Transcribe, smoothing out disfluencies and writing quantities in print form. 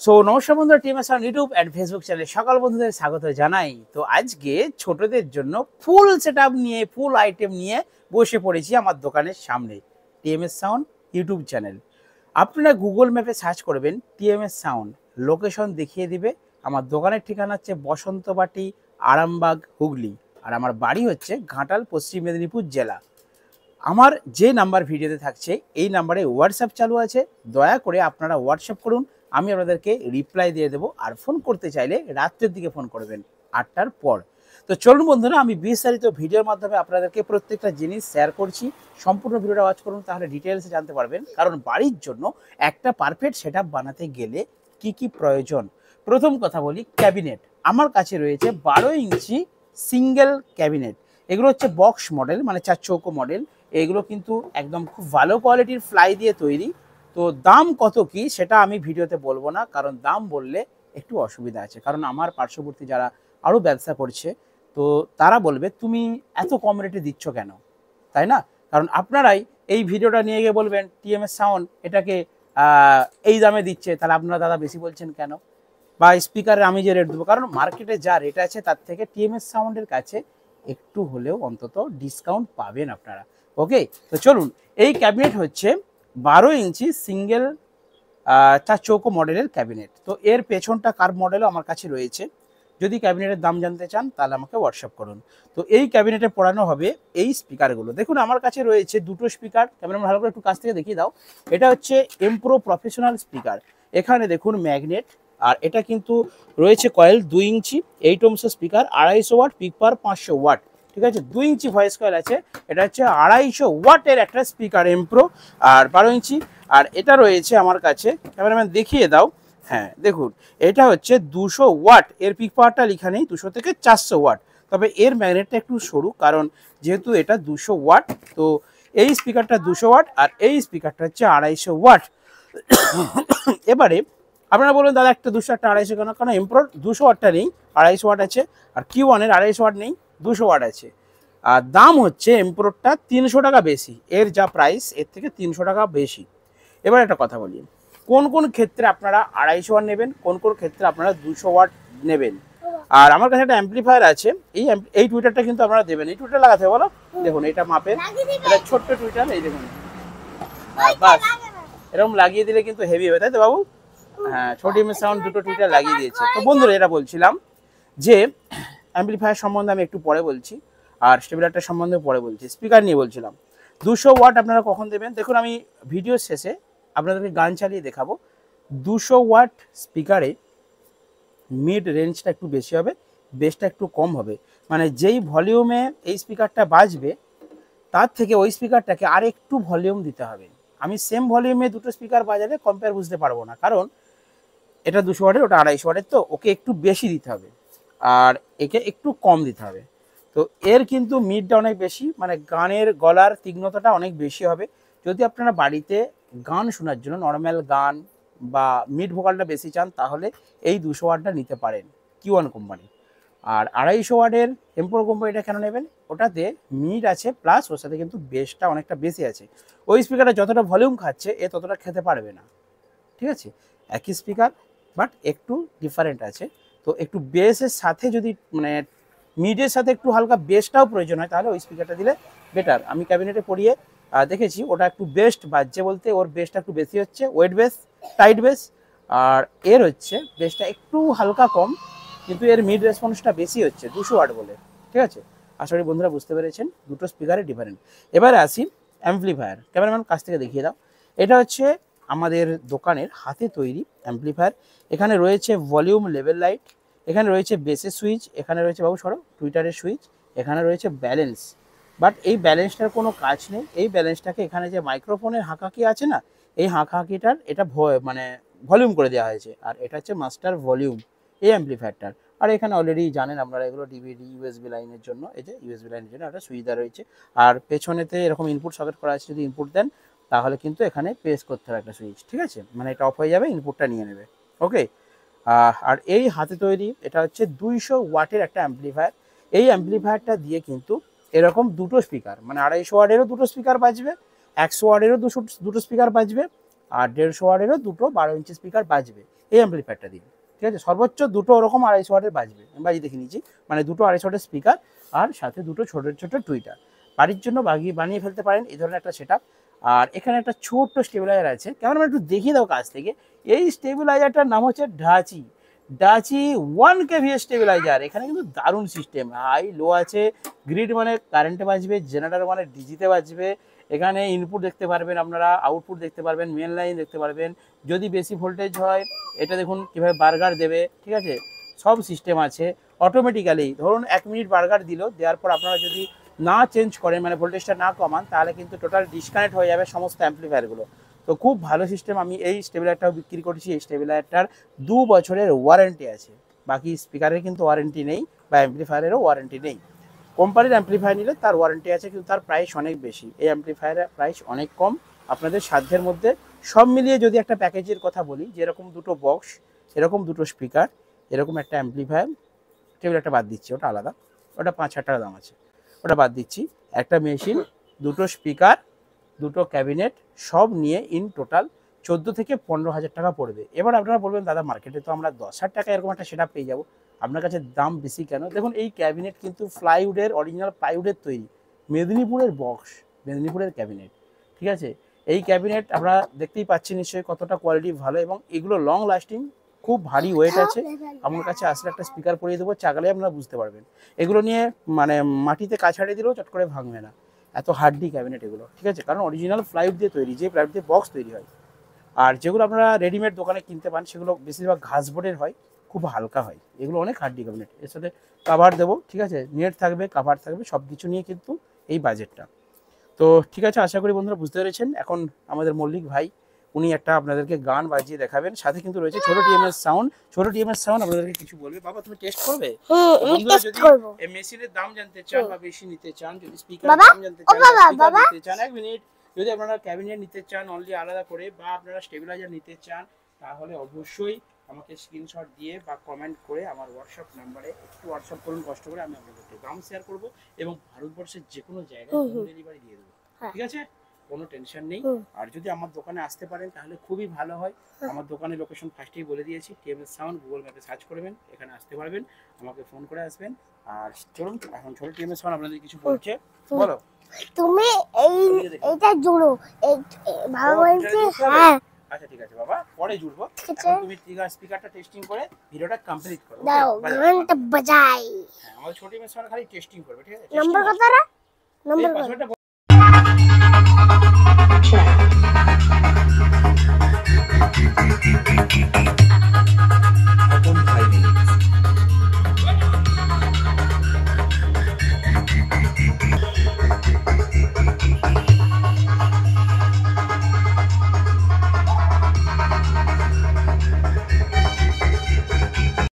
So নমস্কার বন্ধুরা, TMS sound YouTube and Facebook চ্যানেলে সকল বন্ধুদের স্বাগত জানাই। তো আজকে ছোটদের জন্য ফুল সেটআপ নিয়ে ফুল আইটেম নিয়ে বসে পড়েছি আমার দোকানের সামনে। টিএমএস সাউন্ড ইউটিউব চ্যানেল, আপনারা গুগল ম্যাপে সার্চ করবেন টিএমএস সাউন্ড, লোকেশন দেখিয়ে দিবে। আমার দোকানের ঠিকানা হচ্ছে বসন্তবাটি, আরামবাগ, হুগলি। আর আমার বাড়ি হচ্ছে ঘাটাল, পশ্চিম মেদিনীপুর জেলা। আমার যে নাম্বার ভিডিওতে থাকছে এই নাম্বারে হোয়াটসঅ্যাপ চালু আছে, দয়া করে আপনারা হোয়াটসঅ্যাপ করুন, আমি আপনাদেরকে রিপ্লাই দিয়ে দেবো। আর ফোন করতে চাইলে রাত্রের দিকে ফোন করবেন 8টার পর। তো চলুন বন্ধুরা, আমি বিস্তারিত ভিডিওর মাধ্যমে আপনাদেরকে প্রত্যেকটা জিনিস শেয়ার করছি। সম্পূর্ণ ভিডিওটা ওয়াচ করুন, তাহলে ডিটেলসে জানতে পারবেন। কারণ বাড়ির জন্য একটা পারফেক্ট সেটআপ বানাতে গেলে কি কি প্রয়োজন। প্রথম কথা বলি, ক্যাবিনেট। আমার কাছে রয়েছে 12 ইঞ্চি সিঙ্গেল ক্যাবিনেট। এগুলো হচ্ছে বক্স মডেল, মানে 4 চৌকো মডেল। এগুলো কিন্তু একদম খুব ভালো কোয়ালিটির ফ্লাই দিয়ে তৈরি। তো দাম কত কি সেটা আমি ভিডিওতে বলবো না, কারণ দাম বললে একটু অসুবিধা আছে। কারণ আমার পার্শ্ববর্তী যারা আরও ব্যবসা করছে, তো তারা বলবে তুমি এত কম রেটে দিচ্ছ কেন, তাই না? কারণ আপনারাই এই ভিডিওটা নিয়ে গিয়ে বলবেন টিএমএস সাউন্ড এটাকে এই দামে দিচ্ছে, তাহলে আপনারা দাদা বেশি বলছেন কেন। বা স্পিকারের আমি যে রেট দেবো, কারণ মার্কেটে যা রেট আছে তার থেকে টিএমএস সাউন্ডের কাছে একটু হলেও অন্তত ডিসকাউন্ট পাবেন আপনারা। ওকে, তো চলুন। এই ক্যাবিনেট হচ্ছে 12 ইঞ্চি সিঙ্গেল 4 চৌকো মডেলের ক্যাবিনেট। তো এর পেছনটা কার্ভ মডেলও আমার কাছে রয়েছে। যদি ক্যাবিনেটের দাম জানতে চান তাহলে আমাকে হোয়াটসঅ্যাপ করুন। তো এই ক্যাবিনেটে পড়ানো হবে এই স্পিকারগুলো। দেখুন আমার কাছে রয়েছে দুটো স্পিকার। ক্যামেরাম্যান ভালো করে একটু কাছ থেকে দেখিয়ে দাও। এটা হচ্ছে এমপ্রো প্রফেশনাল স্পিকার। এখানে দেখুন ম্যাগনেট, আর এটা কিন্তু রয়েছে কয়েল 2 ইঞ্চি 8 ohms স্পিকার, 250 ওয়াট, পিক পাওয়ার 500 ওয়াট। ঠিক আছে, 2 ইঞ্চি ভয়েস কয়েল আছে। এটা হচ্ছে 250 ওয়াটের একটা স্পিকার এমপ্রো, আর 12 ইঞ্চি। আর এটা রয়েছে আমার কাছে, ক্যামেরাম্যান দেখিয়ে দাও। হ্যাঁ দেখুন, এটা হচ্ছে 200 ওয়াট। এর পিক পাওয়ারটা লেখা নেই, 200 থেকে 400 ওয়াট। তবে এর ম্যাগনেটটা একটু সরু, কারণ যেহেতু এটা 200 ওয়াট। তো এই স্পিকারটা 200 ওয়াট, আর এই স্পিকারটা হচ্ছে 250 ওয়াট। এবারে আপনারা বলুন দাদা একটা 200 একটা 250 কেন? কারণ এমপ্রোর 200 ওয়াটটা নেই, 250 ওয়াট আছে। আর কিউ1-এর 250 ওয়াট নেই, 200 ওয়াট আছে। আর দাম হচ্ছে এমপ্রোরটা 300 টাকা বেশি। এর যা প্রাইস এর থেকে 300 টাকা বেশি। এবার একটা কথা বলি, কোন কোন ক্ষেত্রে আপনারা 250 ওয়াট নেবেন, কোন কোন ক্ষেত্রে আপনারা 200 ওয়াট নেবেন। আর আমার কাছে একটা অ্যাম্পলিফায়ার আছে। এই টুইটারটা কিন্তু আপনারা দেবেন। এই টুইটার লাগাতে বলো, দেখুন এটা মাপের, এটা ছোট্ট টুইটার, এই দেখুন। বাস এরকম লাগিয়ে দিলে কিন্তু হেভি হবে, তাই তো বাবু? হ্যাঁ, ছোট টিএমএস সাউন্ড দুটো টুইটার লাগিয়ে দিয়েছে। তো বন্ধুরা, এটা বলছিলাম যে অ্যাম্পলিফায়ার সম্বন্ধে আমি একটু পরে বলছি, আর স্টেবিলাইজার সম্বন্ধে পরে বলছি। স্পিকার নিয়ে বলছিলাম 200 ওয়াট আপনারা কখন দেবেন। দেখুন আমি ভিডিও শেষে আপনাদেরকে গান চালিয়ে দেখাবো। 200 ওয়াট স্পিকারে মিড রেঞ্জটা একটু বেশি হবে, বেসটা একটু কম হবে। মানে যেই ভলিউমে এই স্পিকারটা বাজবে তার থেকে ওই স্পিকারটাকে আর একটু ভলিউম দিতে হবে। আমি সেম ভলিউমে দুটো স্পিকার বাজালে কম্পেয়ার বুঝতে পারবো না, কারণ এটা 200 ওয়াটের, ওটা 250 ওয়াটের। তো ওকে একটু বেশি দিতে হবে আর একে একটু কম দিতে হবে। তো এর কিন্তু মিডটা অনেক বেশি, মানে গানের গলার তীক্ষ্ণতাটা অনেক বেশি হবে। যদি আপনারা বাড়িতে গান শোনার জন্য নর্মাল গান বা মিড ভোকালটা বেশি চান, তাহলে এই 200 ওয়াটটা নিতে পারেন কিউ1 কোম্পানি। আর 250 ওয়াটের এমপ্রো কোম্পানিটা কেন নেবেন? ওটাতে মিড আছে, প্লাস ওর সাথে কিন্তু বেসটা অনেকটা বেশি আছে। ওই স্পিকারটা যতটা ভলিউম খাচ্ছে এ ততটা খেতে পারবে না। ঠিক আছে, একই স্পিকার বাট একটু ডিফারেন্ট আছে। তো একটু বেসের সাথে যদি মানে মিডের সাথে একটু হালকা বেসটাও প্রয়োজন হয়, তাহলে ওই স্পিকারটা দিলে বেটার। আমি ক্যাবিনেটে পরিয়ে দেখেছি, ওটা একটু বেস্ট বাজছে, বলতে ওর বেসটা একটু বেশি হচ্ছে, ওয়েট বেস, টাইট বেস। আর এর হচ্ছে বেসটা একটু হালকা কম, কিন্তু এর মিড রেসপন্সটা বেশি হচ্ছে 200 ওয়াট বলে। ঠিক আছে, আশা করি বন্ধুরা বুঝতে পেরেছেন দুটো স্পিকারের ডিফারেন্ট। এবারে আসি অ্যাম্পলিফায়ার। ক্যামেরাম্যান কাছ থেকে দেখিয়ে দাও। এটা হচ্ছে আমাদের দোকানের হাতে তৈরি অ্যাম্পলিফায়ার। এখানে রয়েছে ভলিউম লেভেল লাইট, এখানে রয়েছে বেসের সুইচ, এখানে রয়েছে বাবু সরো টুইটারের সুইচ, এখানে রয়েছে ব্যালেন্স। বাট এই ব্যালেন্সটার কোনো কাজ নেই। এই ব্যালেন্সটাকে এখানে যে মাইক্রোফোনের হাঁকাকি আছে না, এই হাঁকাকিটার এটা মানে ভলিউম করে দেওয়া হয়েছে। আর এটা হচ্ছে মাস্টার ভলিউম এই অ্যাম্পলিফায়ারটার। আর এখানে অলরেডি জানেন আপনারা এগুলো ডিভিডি ইউএসবি লাইনের জন্য, এই যে ইউএসবি লাইনের জন্য একটা সুবিধা রয়েছে। আর পেছনেতে এরকম ইনপুট সকেট করা আছে, যদি ইনপুট দেন তাহলে কিন্তু এখানে প্রেস করতে হবে একটা সুইচ। ঠিক আছে, মানে এটা অফ হয়ে যাবে, ইনপুটটা নিয়ে নেবে। ওকে, আর এই হাতে তৈরি এটা হচ্ছে 200 ওয়াটের একটা অ্যাম্পলিফায়ার। এই অ্যাম্পলিফায়ারটা দিয়ে কিন্তু এরকম দুটো স্পিকার, মানে 250 ওয়াটেরও দুটো স্পিকার বাজবে, 100 ওয়াটেরও দুটো স্পিকার বাজবে, আর 150 ওয়াটেরও দুটো 12 ইঞ্চি স্পিকার বাজবে। এই অ্যাম্পলিফায়ারটা দিন, ঠিক আছে। সর্বোচ্চ দুটো ওরকম 250 ওয়াটের বাজবে, আমি বাজিয়ে দেখে নিচ্ছি, মানে দুটো 250 ওয়াটের স্পিকার আর সাথে দুটো ছোট ছোট টুইটার। বাড়ির জন্য বানিয়ে ফেলতে পারেন এই ধরনের একটা সেটআপ। আর এখানে একটা ছোট্ট স্টেবিলাইজার আছে, ক্যামেরাম্যান একটু দেখিয়ে দাও কাছ থেকে। এই স্টেবিলাইজারটার নাম হচ্ছে ডাচি 1 kVA স্টেবিলাইজার। এখানে কিন্তু দারুণ সিস্টেম, হাই লো আছে, গ্রিড মানে কারেন্টে বাজবে, জেনারেটর মানে ডিজিতে বাজবে। এখানে ইনপুট দেখতে পারবেন আপনারা, আউটপুট দেখতে পারবেন, মেন লাইন দেখতে পারবেন। যদি বেশি ভোল্টেজ হয় এটা দেখুন কীভাবে বার্গার দেবে, ঠিক আছে। সব সিস্টেম আছে অটোমেটিক্যালি। ধরুন 1 মিনিট বার্গার দিল, দেওয়ার পর আপনারা যদি না চেঞ্জ করেন, মানে ভোল্টেজটা না কমান, তাহলে কিন্তু টোটাল ডিসকানেক্ট হয়ে যাবে সমস্ত অ্যাম্পলিফায়ারগুলো। তো খুব ভালো সিস্টেম। আমি এই স্টেবিলাইজারটাও বিক্রি করছি। এই স্টেবিলাইজারটার 2 বছরের ওয়ারেন্টি আছে, বাকি স্পিকারের কিন্তু ওয়ারেন্টি নেই বা অ্যাম্পলিফায়ারেরও ওয়ারেন্টি নেই। কোম্পানির অ্যাম্পলিফায়ার নিলে তার ওয়ারেন্টি আছে, কিন্তু তার প্রাইস অনেক বেশি। এই অ্যাম্পলিফায়ারের প্রাইস অনেক কম, আপনাদের সাধ্যের মধ্যে। সব মিলিয়ে যদি একটা প্যাকেজের কথা বলি, যেরকম দুটো বক্স, এরকম দুটো স্পিকার, এরকম একটা অ্যাম্পলিফায়ার, স্টেবিলাইজারটা বাদ দিচ্ছি, ওটা আলাদা, ওটা 5,000 টাকা দাম আছে, ওটা বাদ দিচ্ছি। একটা মেশিন, দুটো স্পিকার, দুটো ক্যাবিনেট, সব নিয়ে ইন টোটাল 14 থেকে 15,000 টাকা পড়বে। এবার আপনারা বলবেন দাদা মার্কেটে তো আমরা 10,000 টাকা এরকম একটা সেটআপ পেয়ে যাবো, আপনার কাছে দাম বেশি কেন? দেখুন এই ক্যাবিনেট কিন্তু প্লাইউডের, অরিজিনাল প্লাইউডের তৈরি, মেদিনীপুরের বক্স, মেদিনীপুরের ক্যাবিনেট, ঠিক আছে। এই ক্যাবিনেট আপনারা দেখতেই পাচ্ছেন নিশ্চয়ই কতটা কোয়ালিটি ভালো, এবং এগুলো লং লাস্টিং, খুব ভারী ওয়েট আছে। আমার কাছে আসলে একটা স্পিকার পরিয়ে দেবো, চাগালে আপনারা বুঝতে পারবেন। এগুলো নিয়ে মানে মাটিতে কাছাড়ে দিলেও চট করে ভাঙবে না, এত হার্ডি ক্যাবিনেট এগুলো, ঠিক আছে। কারণ অরিজিনাল প্লাইউড দিয়ে তৈরি, যে প্লাইউড দিয়ে বক্স তৈরি হয়। আর যেগুলো আপনারা রেডিমেড দোকানে কিনতে পান সেগুলো বেশিরভাগ ঘাস বোর্ডের হয়, খুব হালকা হয়। এগুলো অনেক হার্ডি ক্যাবিনেট। এর সাথে কাভার দেবো, ঠিক আছে, নেট থাকবে, কাভার থাকবে, সব কিছু নিয়ে কিন্তু এই বাজেটটা। তো ঠিক আছে, আশা করি বন্ধুরা বুঝতে পেরেছেন। এখন আমাদের মল্লিক ভাই উনি একটা আপনাদেরকে গান বাজিয়ে দেখাবেন, সাথে কিন্তু রয়েছে ছোট টিএমএস সাউন্ড। ছোট টিএমএস সাউন্ড আপনাদেরকে কিছু বলবে। বাবা তুমি টেস্ট করবে? বন্ধুরা যদি এই মেশিনের দাম জানতে চান বা বেশি নিতে চান, যদি স্পিকারের দাম জানতে চান, স্পিকার নিতে চান, 1 মিনিট, যদি আপনারা ক্যাবিনেট নিতে চান অনলি আলাদা করে, বা আপনারা স্টেবিলাইজার নিতে চান, তাহলে অবশ্যই আমাকে স্ক্রিনশট দিয়ে বা কমেন্ট করে আমার হোয়াটসঅ্যাপ নাম্বারে একটু হোয়াটসঅ্যাপ করুন কষ্ট করে, আমি আপনাদেরকে দাম শেয়ার করব এবং ভারতবর্ষের যে কোনো জায়গায় হোম ডেলিভারি দিয়ে দেবো, ঠিক আছে, কোনো টেনশন নেই। আর যদি আমার দোকানে আসতে পারেন তাহলে খুবই ভালো হয়। আমার দোকানের লোকেশন ফার্স্টেই বলে দিয়েছি, টিএমএস সাউন্ড, গুগল ম্যাপে সার্চ করবেন, এখানে আসতে পারবেন, আমাকে ফোন করে আসবেন। আর চলুন এখন ছোট টিএমএস সাউন্ড আপনাদের কিছু বলছে, বলো। তুমি এইটা জুড়ো, এই বাবা বলছে হ্যাঁ। আচ্ছা ঠিক আছে বাবা, পরে জুড়বো। তুমি স্পিকারটা টেস্টিং করে ভিডিওটা কমপ্লিট করো। দাও ঘন্টা বাজাই। হ্যাঁ, আমাদের ছোট টিএমএস সাউন্ড খালি টেস্টিং করবে, ঠিক আছে। নাম্বার কত রে? নাম্বার পাসওয়ার্ডটা কত?